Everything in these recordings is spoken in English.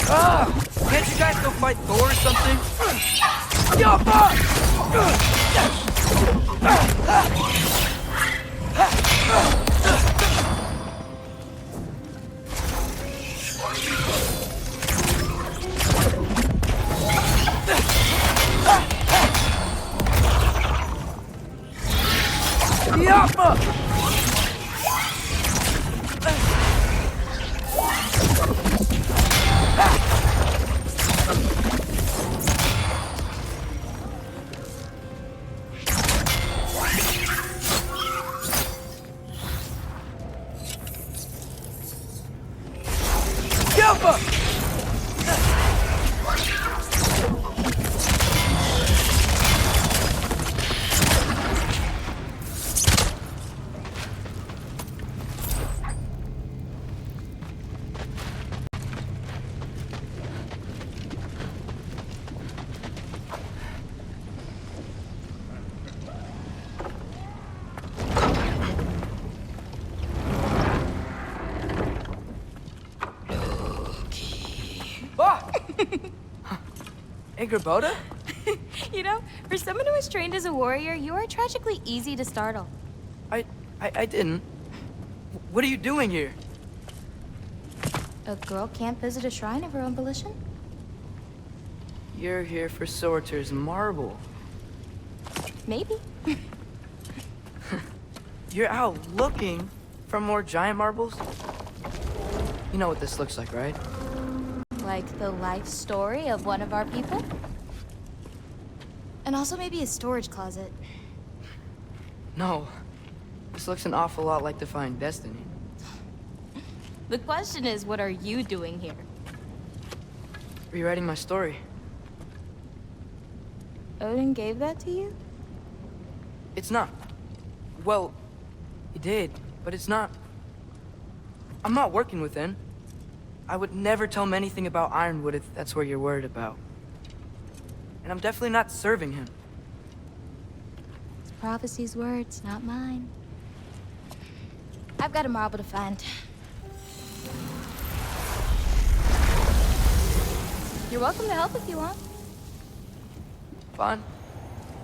Can't you guys go fight Thor or something? Yappa! Boda? You know, for someone who was trained as a warrior, you are tragically easy to startle. I didn't. What are you doing here? A girl can't visit a shrine of her own volition? You're here for Sorter's marble. Maybe. You're out looking for more giant marbles? You know what this looks like, right? Like the life story of one of our people? And also maybe a storage closet. No. This looks an awful lot like Defying Destiny. The question is, what are you doing here? Rewriting my story. Odin gave that to you? It's not. Well, he did, but it's not. I'm not working with him. I would never tell him anything about Ironwood if that's what you're worried about. And I'm definitely not serving him. It's prophecy's words, not mine. I've got a marble to find. You're welcome to help if you want. Fine.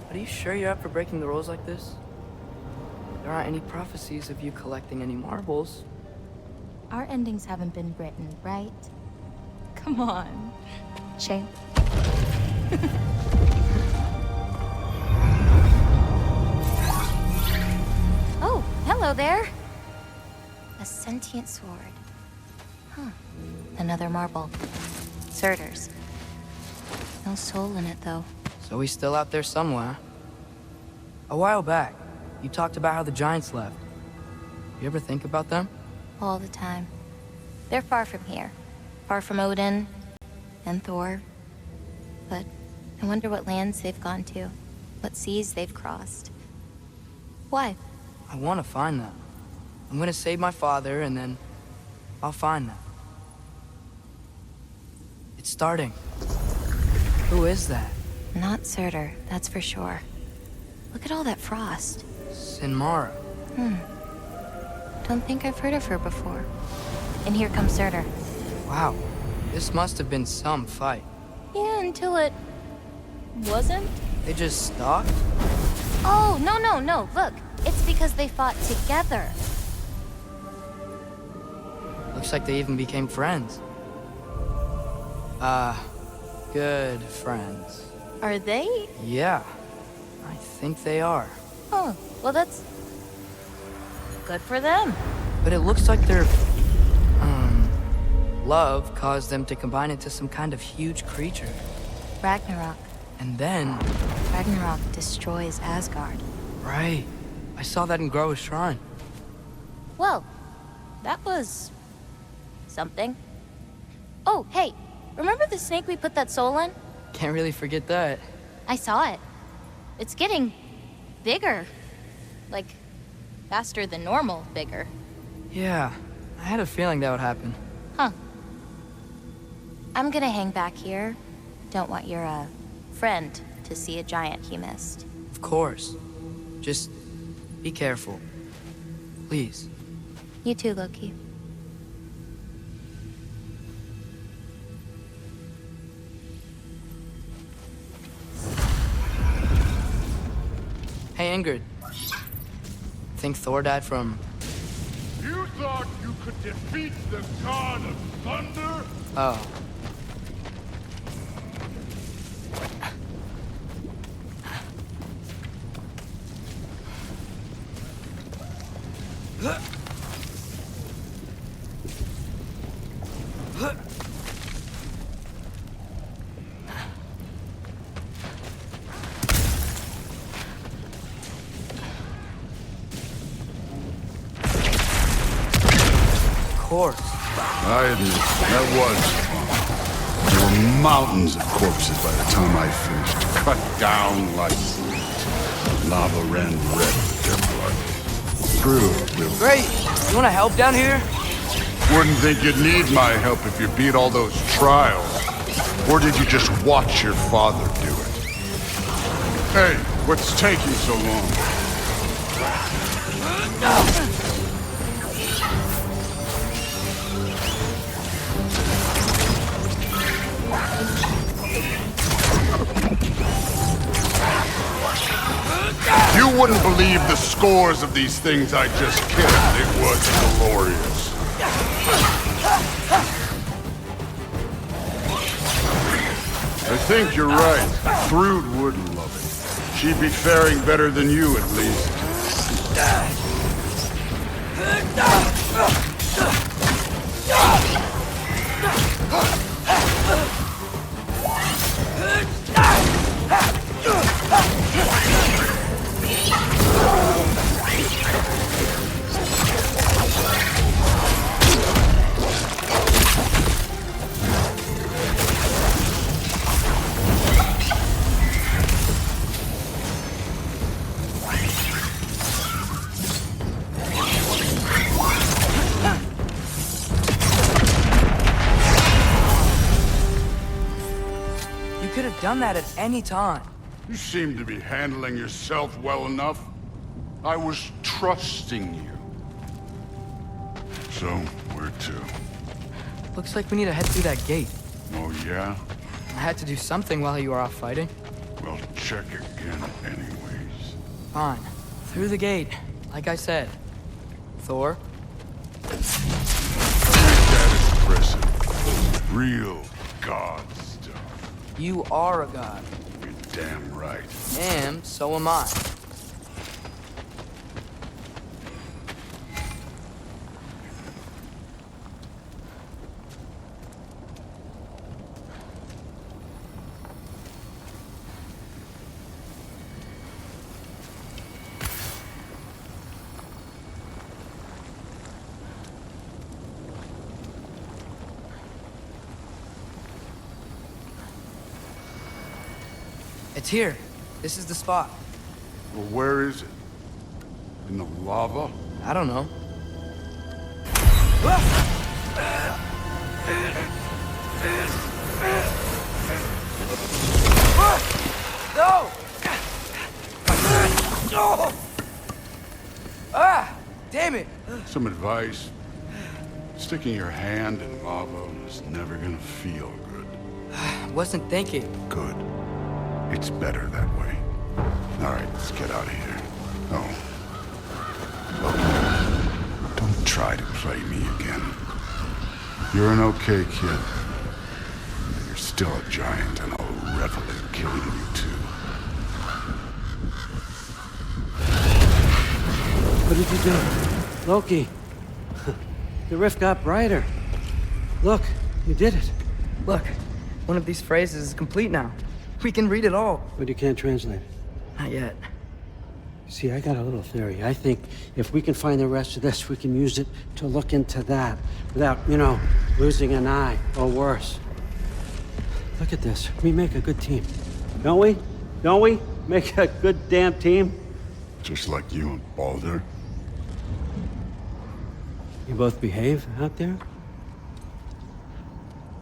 But are you sure you're up for breaking the rules like this? There aren't any prophecies of you collecting any marbles. Our endings haven't been written, right? Come on. Shame. Oh, hello there. A sentient sword. Huh. Another marble. Surtur's. No soul in it, though. So he's still out there somewhere. A while back, you talked about how the giants left. You ever think about them? All the time. They're far from here. Far from Odin and Thor. But I wonder what lands they've gone to. What seas they've crossed. Why? I want to find them. I'm gonna save my father, and then I'll find them. It's starting. Who is that? Not Surtur, that's for sure. Look at all that frost. Sinmara. Don't think I've heard of her before. And here comes Surtur. Wow. This must have been some fight. Yeah, until it... wasn't? They just stopped? Oh, no. Look, it's because they fought together. Looks like they even became friends. Good friends. Are they? Yeah, I think they are. Oh, well that's... good for them. But it looks like their, love caused them to combine into some kind of huge creature. Ragnarok. And then... Ragnarok destroys Asgard. Right. I saw that in Groa's shrine. Well, that was... something. Oh, hey, remember the snake we put that soul in? Can't really forget that. I saw it. It's getting... bigger. Like, faster than normal bigger. Yeah, I had a feeling that would happen. Huh. I'm gonna hang back here. Don't want your, friend to see a giant he missed. Of course. Just be careful. Please. You too, Loki. angered. Think Thor died from... You thought you could defeat the god of thunder? Oh. Of course. I admit, that was fun. There were mountains of corpses by the time I finished, cut down like fruit. Lava ran red with their blood. True, Will. Great! You wanna help down here? Wouldn't think you'd need my help if you beat all those trials. Or did you just watch your father do it? Hey, what's taking so long? You wouldn't believe the scores of these things I just killed. It was glorious. I think you're right. Thrud would love it. She'd be faring better than you, at least. You could have done that at any time. You seem to be handling yourself well enough. I was trusting you. So, where to? Looks like we need to head through that gate. Oh, yeah? I had to do something while you were off fighting. Well, check again anyways. Fine. Through the gate, like I said. Thor? That is impressive. Real god stuff. You are a god. You're damn right. And so am I. It's here. This is the spot. Well, where is it? In the lava? I don't know. No! Ah! Damn it! Some advice. Sticking your hand in lava is never gonna feel good. Wasn't thinking. Good. It's better that way. All right, let's get out of here. Oh. Look, don't try to play me again. You're an okay kid. You're still a giant, and I'll revel in killing you too. What did you do? Loki. The rift got brighter. Look, you did it. Look, one of these phrases is complete now. We can read it all. But you can't translate it. Not yet. See, I got a little theory. I think if we can find the rest of this, we can use it to look into that without, losing an eye or worse. Look at this. We make a good team. Don't we? Don't we? Make a good damn team? Just like you and Baldur. You both behave out there?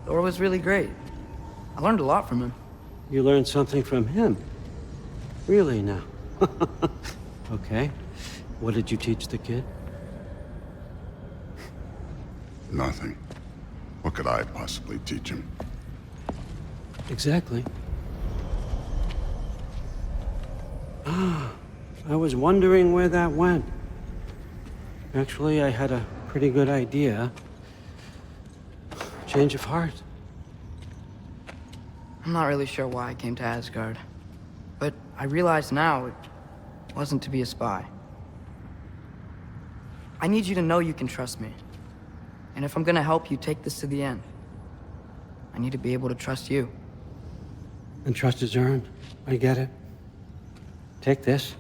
Thor was really great. I learned a lot from him. You learned something from him? Really now? Okay. What did you teach the kid? Nothing. What could I possibly teach him? Exactly. I was wondering where that went. Actually, I had a pretty good idea. Change of heart. I'm not really sure why I came to Asgard. But I realize now it wasn't to be a spy. I need you to know you can trust me. And if I'm gonna help you take this to the end, I need to be able to trust you. And trust is earned. I get it. Take this,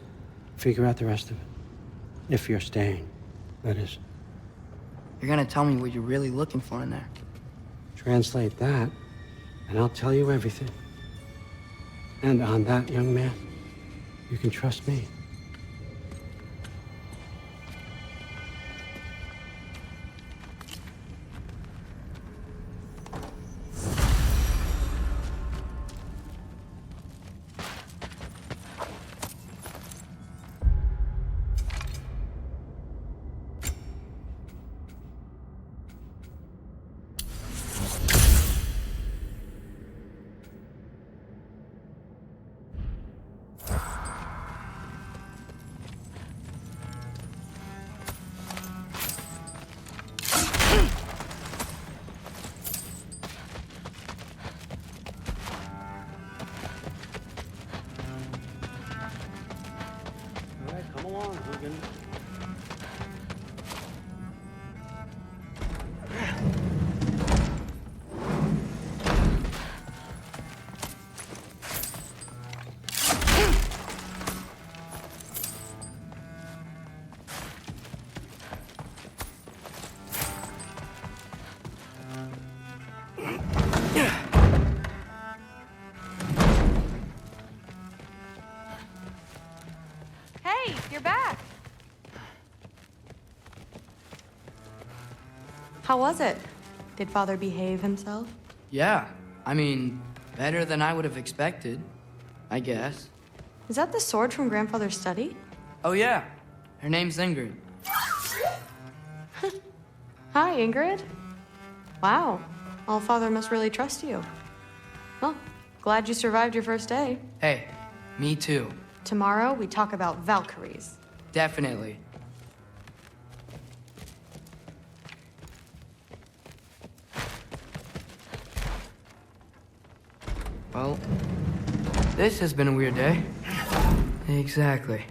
figure out the rest of it. If you're staying, that is. You're gonna tell me what you're really looking for in there. Translate that, and I'll tell you everything. And on that, young man, you can trust me. All right, come along, Hogan. Hey, you're back. How was it? Did Father behave himself? Yeah, I mean, better than I would have expected, I guess. Is that the sword from Grandfather's study? Oh yeah, her name's Ingrid. Hi, Ingrid. Wow, All-Father must really trust you. Well, glad you survived your first day. Hey, me too. Tomorrow, we talk about Valkyries. Definitely. Well, this has been a weird day. Exactly.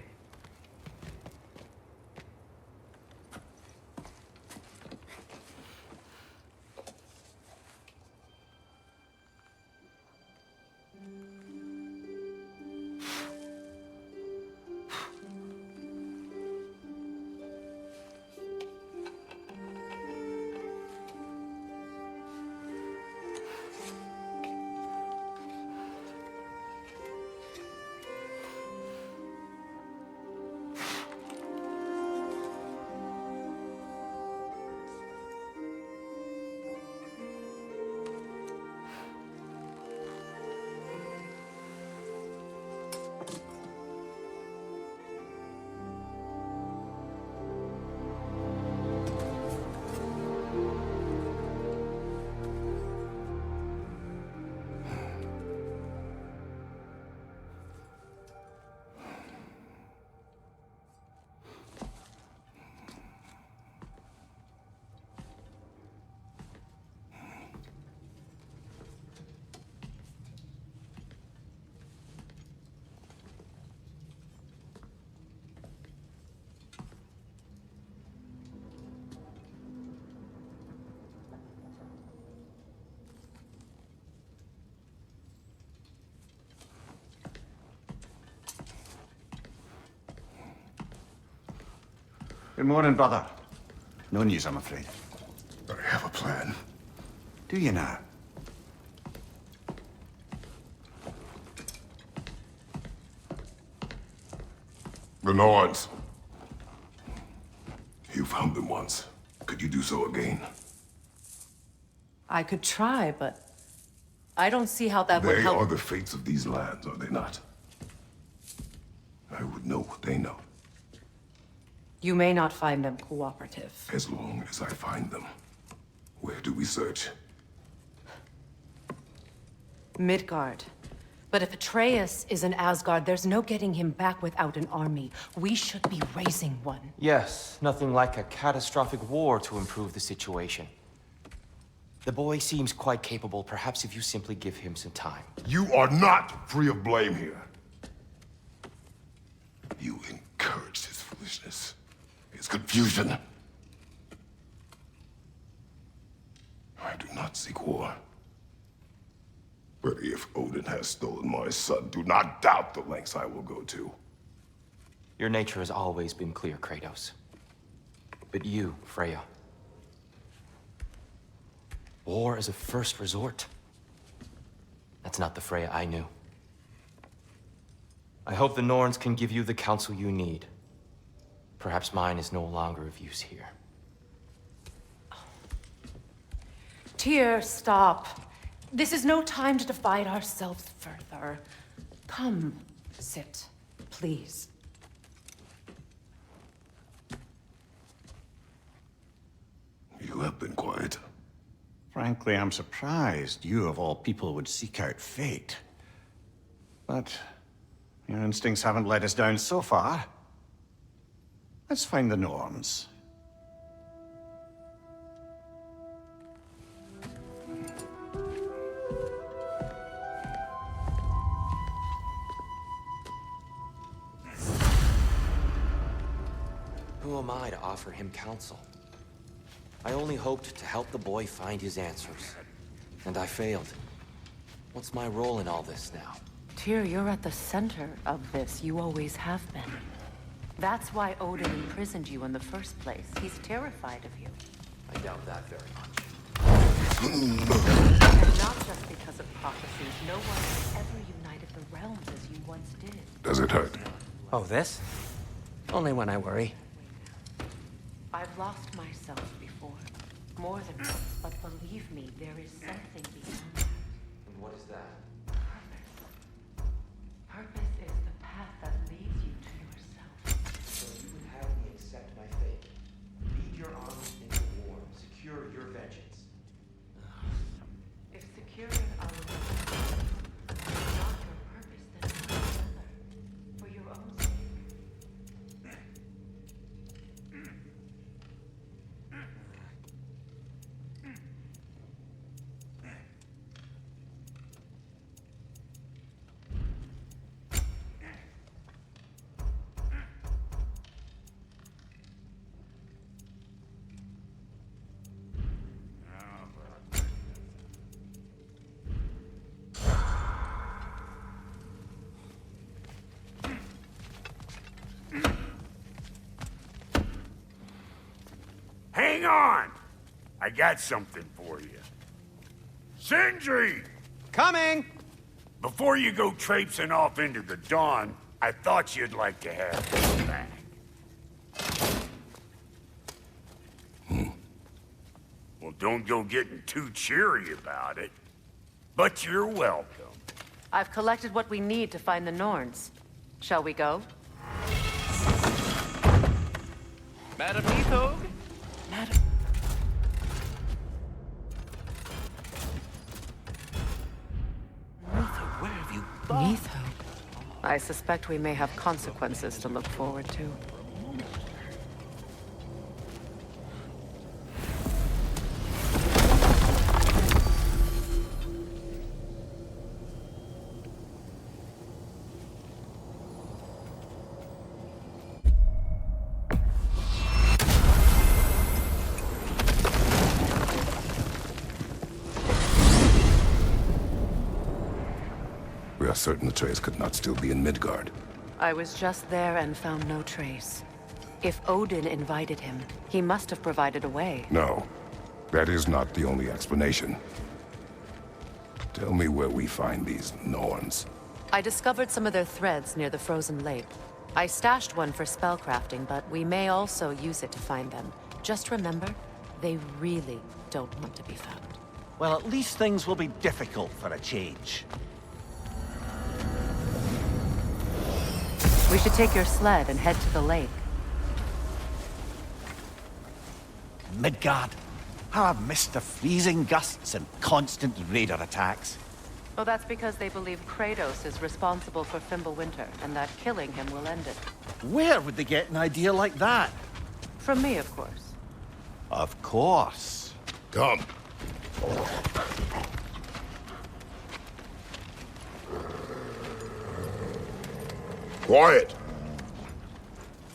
Good morning, brother. No news, I'm afraid. I have a plan. Do you now? The Nords. You found them once. Could you do so again? I could try, but I don't see how that would They help. are the fates of these lands, are they not? I would know what they know, You may not find them cooperative. as long as I find them. Where do we search? Midgard. But if Atreus is in Asgard, there's no getting him back without an army. We should be raising one. Yes, nothing like a catastrophic war to improve the situation. The boy seems quite capable. Perhaps if you simply give him some time. You are not free of blame here. You encouraged his foolishness, his confusion. I do not seek war. But if Odin has stolen my son, do not doubt the lengths I will go to. Your nature has always been clear, Kratos. But you, Freya. War is a first resort. That's not the Freya I knew. I hope the Norns can give you the counsel you need. Perhaps mine is no longer of use here. Tyr, stop. This is no time to divide ourselves further. Come, sit, please. You have been quiet. Frankly, I'm surprised you of all people would seek out fate. But your instincts haven't let us down so far. Let's find the Norns. Who am I to offer him counsel? I only hoped to help the boy find his answers. And I failed. What's my role in all this now? Tyr, you're at the center of this. You always have been. That's why Odin imprisoned you in the first place. He's terrified of you. I doubt that very much. And not just because of prophecies. No one has ever united the realms as you once did. Does it hurt? Oh, this? Only when I worry. I've lost myself before. More than once, but believe me, there is something beyond that. And what is that? Purpose. Purpose is the path that leads you to yourself. So you would have me accept my fate. Lead your armies into war. Secure your vengeance. If securing our realm is not your purpose, then find another. For your own sake. Hang on! I got something for you. Sindri! Coming! Before you go traipsing off into the dawn, I thought you'd like to have this back. Well, don't go getting too cheery about it. But you're welcome. I've collected what we need to find the Norns. Shall we go? Madam Nithog? Madam. Where have you Nithog. I suspect we may have consequences to look forward to. We are certain Atreus could not still be in Midgard. I was just there and found no trace. If Odin invited him, he must have provided a way. No, that is not the only explanation. Tell me where we find these Norns. I discovered some of their threads near the frozen lake. I stashed one for spellcrafting, but we may also use it to find them. Just remember, they really don't want to be found. Well, at least things will be difficult for a change. We should take your sled and head to the lake. Midgard. How I've missed the freezing gusts and constant raider attacks. Oh, that's because they believe Kratos is responsible for Fimbulwinter, and that killing him will end it. Where would they get an idea like that? From me, of course. Of course. Come. Quiet.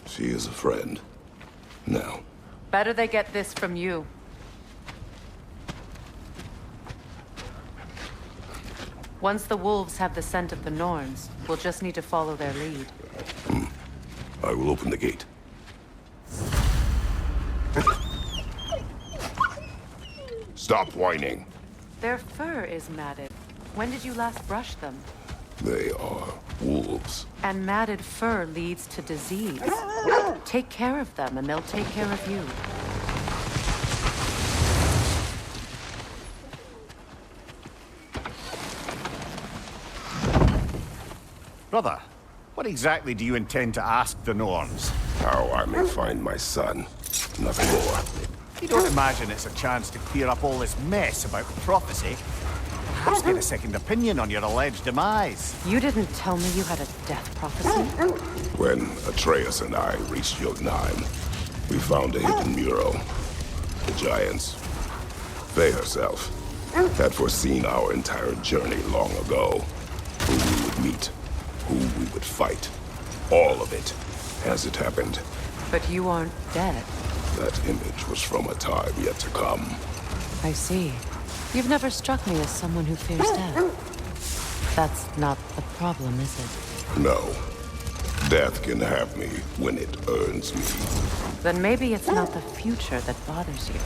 She is a friend. Now. Better they get this from you. Once the wolves have the scent of the Norns, we'll just need to follow their lead. I will open the gate. Stop whining. Their fur is matted. When did you last brush them? They are wolves. And matted fur leads to disease. Take care of them, and they'll take care of you. Brother, what exactly do you intend to ask the Norns? How I may find my son. Nothing more. You don't imagine it's a chance to clear up all this mess about prophecy? Perhaps get a second opinion on your alleged demise. You didn't tell me you had a death prophecy? When Atreus and I reached Jotunheim, we found a hidden mural. The giants, Faye herself, had foreseen our entire journey long ago. Who we would meet, who we would fight. All of it, as it happened. But you aren't dead. That image was from a time yet to come. I see. You've never struck me as someone who fears death. That's not the problem, is it? No. Death can have me when it earns me. Then maybe it's not the future that bothers you.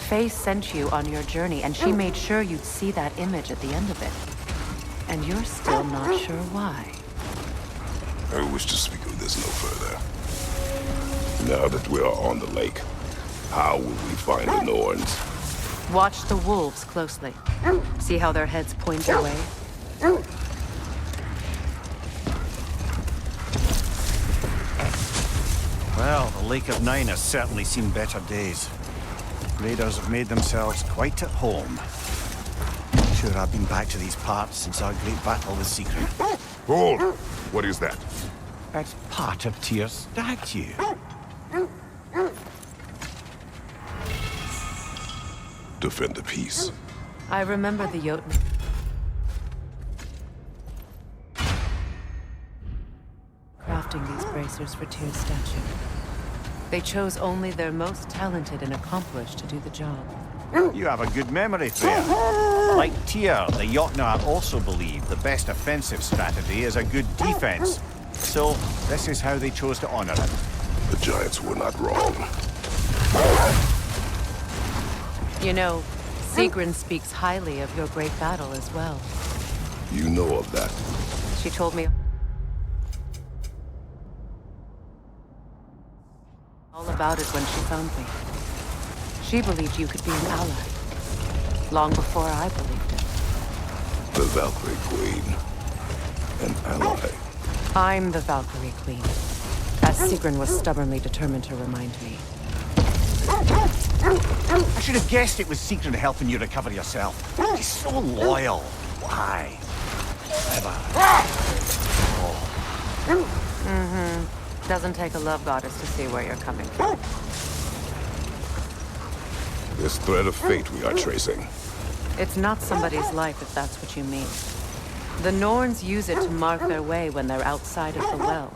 Faye sent you on your journey, and she made sure you'd see that image at the end of it. And you're still not sure why. I wish to speak of this no further. Now that we are on the lake, how will we find the Norns? Watch the wolves closely. See how their heads point your way? Well, the Lake of Nine has certainly seen better days. Raiders have made themselves quite at home. Sure, I've been back to these parts since our great battle with Secret. Hold! What is that? That's part of Tyr's statue. Defend the peace. I remember the Jotun. Crafting these bracers for Tyr's statue. They chose only their most talented and accomplished to do the job. You have a good memory, Freya. Like Tyr, the Jotnar also believe the best offensive strategy is a good defense. So, this is how they chose to honor it. The giants were not wrong. You know, Sigrun speaks highly of your great battle as well. You know of that. She told me all about it when she found me. She believed you could be an ally. Long before I believed it. The Valkyrie Queen. An ally. I'm the Valkyrie Queen. As Sigrun was stubbornly determined to remind me. I should have guessed it was Sigrun helping you recover yourself. She's so loyal. Why? Ever. Mm-hmm. Doesn't take a love goddess to see where you're coming from. This thread of fate we are tracing. It's not somebody's life, if that's what you mean. The Norns use it to mark their way when they're outside of the well.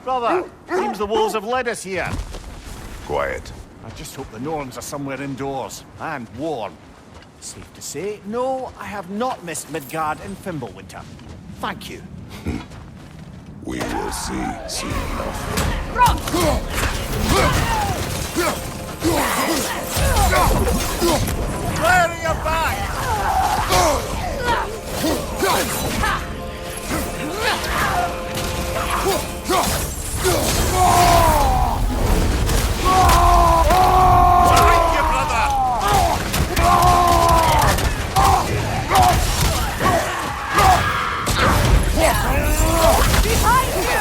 Brother, seems the wolves have led us here. Quiet. I just hope the Norns are somewhere indoors, and warm. Safe to say, no, I have not missed Midgard and Fimbulwinter. Thank you. We will see soon enough. Clearing your back! Thank you, brother! Behind you!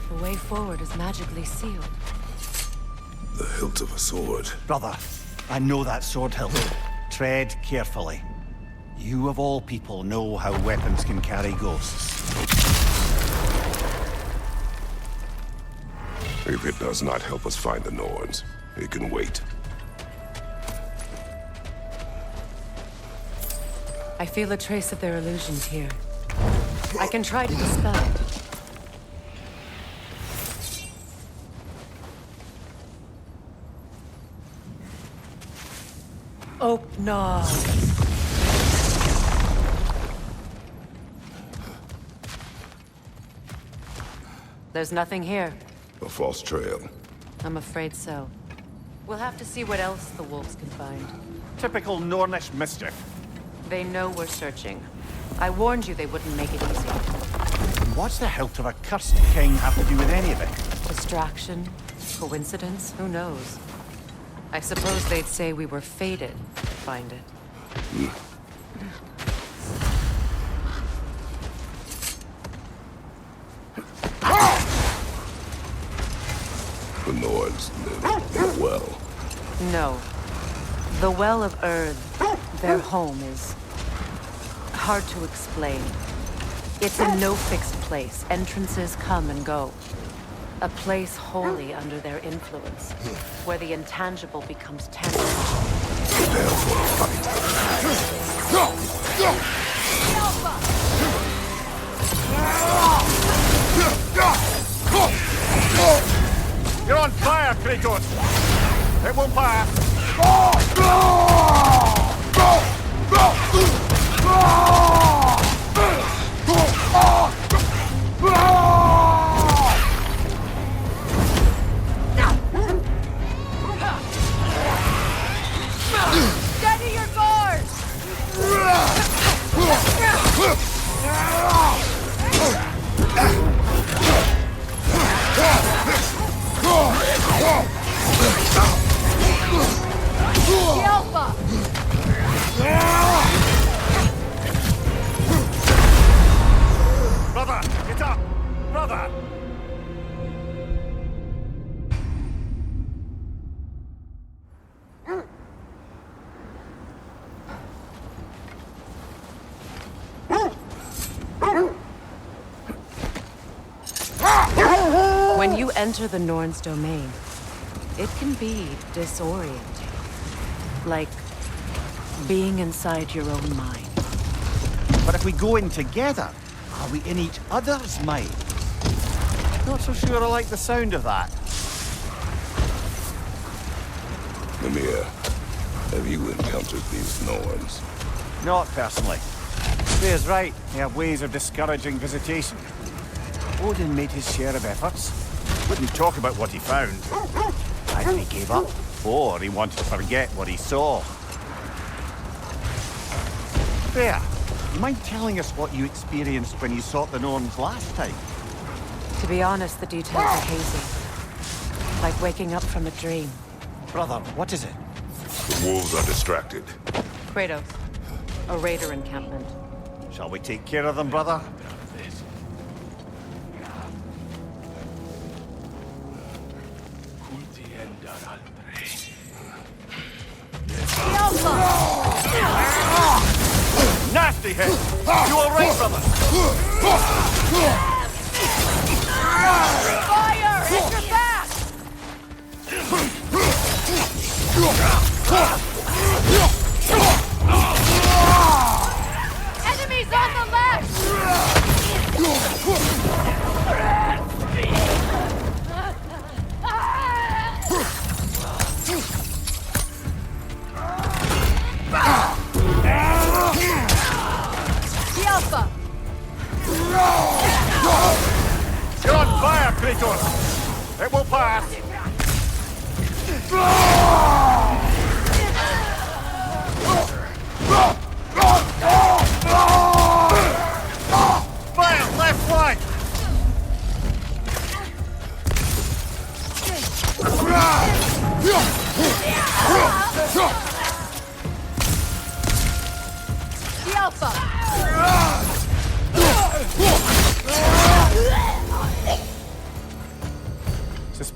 The way forward is magically sealed. The hilt of a sword. Brother, I know that sword hilt. Tread carefully. You of all people know how weapons can carry ghosts. If it does not help us find the Norns, it can wait. I feel a trace of their illusions here. I can try to dispel it. Oh, no. There's nothing here. A false trail. I'm afraid so. We'll have to see what else the wolves can find. Typical Nornish mischief. They know we're searching. I warned you they wouldn't make it easy. What's the hilt of a cursed king have to do with any of it? Distraction? Coincidence? Who knows? I suppose they'd say we were fated to find it. The Norns live in a well. No. The Well of Earth, their home, is hard to explain. It's in no fixed place. Entrances come and go. A place wholly under their influence, where the intangible becomes tangible. Prepare for a fight. You're on fire, Kratos! It won't pass! Steady your guard! The Alpha! Brother, get up! Brother! When you enter the Norn's domain, it can be disorienting. Like being inside your own mind. But if we go in together, are we in each other's mind? Not so sure I like the sound of that. Mimir, have you encountered these Norns? Not personally. Freya's right. They have ways of discouraging visitation. Odin made his share of efforts. Wouldn't talk about what he found. Either he gave up, or he wanted to forget what he saw. Freya, you mind telling us what you experienced when you sought the Norns last time? To be honest, the details are hazy. Like waking up from a dream. Brother, what is it? The wolves are distracted. Kratos, a raider encampment. Shall we take care of them, brother? Nasty hit! You all right, brother? Fire! Hit your back! Enemies on the left! The Alpha! You're on fire, Kratos! It will pass! Fire, left flank! The Alpha!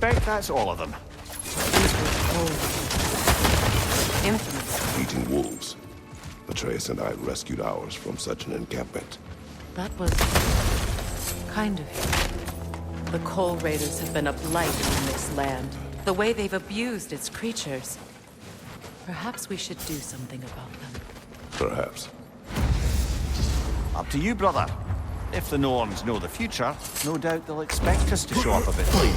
suspect that's all of them. Infamous. Eating wolves. Atreus and I rescued ours from such an encampment. That was kind of you. The Coal Raiders have been a blight on this land. The way they've abused its creatures. Perhaps we should do something about them. Perhaps. Up to you, brother. If the Norns know the future, no doubt they'll expect us to show up a bit clean.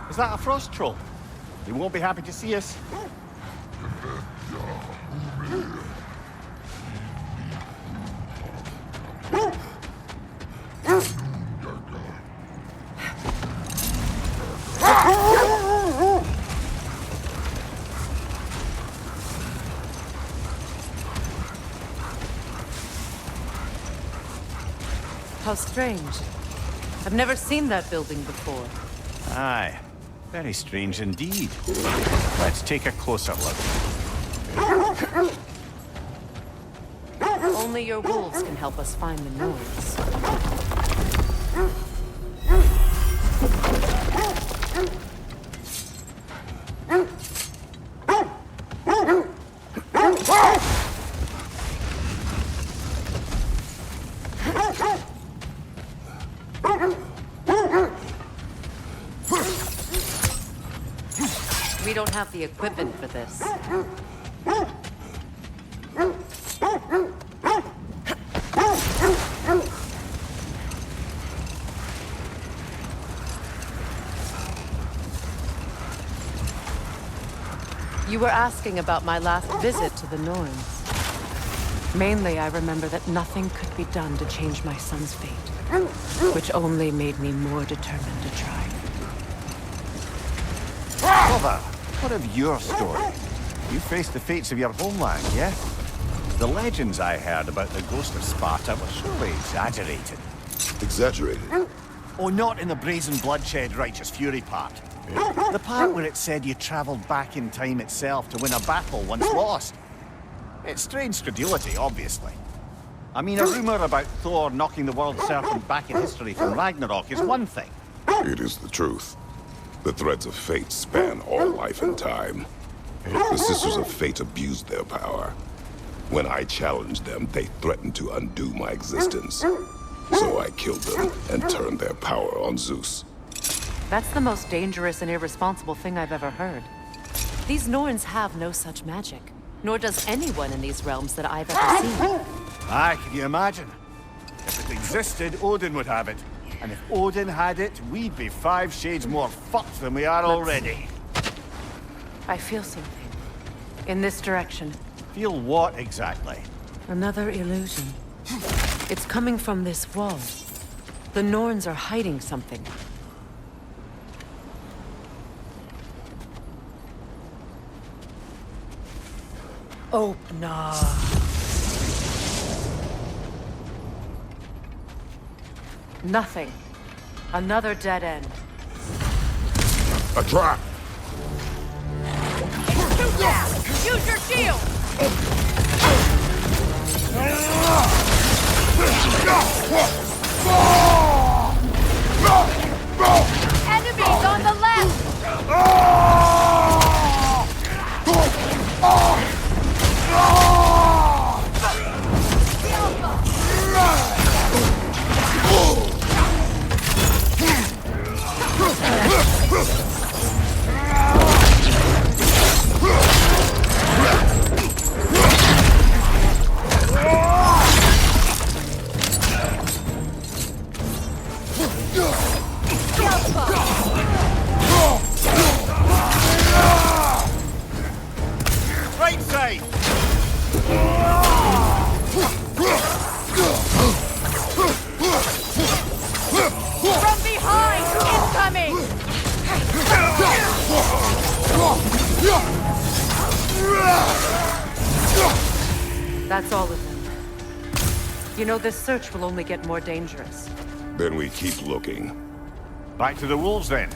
Is that a frost troll? He won't be happy to see us. How strange. I've never seen that building before. Aye. Very strange indeed. Let's take a closer look. Only your wolves can help us find the Norns. We don't have the equipment for this. You were asking about my last visit to the Norns. Mainly, I remember that nothing could be done to change my son's fate, which only made me more determined to try. Brother, what of your story? You faced the fates of your homeland, yeah? The legends I heard about the ghost of Sparta were surely exaggerated. Exaggerated? Oh, not in the brazen bloodshed righteous fury part. The part where it said you traveled back in time itself to win a battle once lost. It's strange credulity, obviously. I mean, a rumor about Thor knocking the world serpent back in history from Ragnarok is one thing. It is the truth. The threads of fate span all life and time. The Sisters of Fate abused their power. When I challenged them, they threatened to undo my existence. So I killed them and turned their power on Zeus. That's the most dangerous and irresponsible thing I've ever heard. These Norns have no such magic, nor does anyone in these realms that I've ever seen. Aye, can you imagine? If it existed, Odin would have it. And if Odin had it, we'd be 5 shades more fucked than we are already. I feel something. In this direction. Feel what exactly? Another illusion. It's coming from this wall. The Norns are hiding something. Open up. Nothing. Another dead end. A trap! Use your shield! Enemies on the left! You know, this search will only get more dangerous. Then we keep looking. Back to the wolves, then.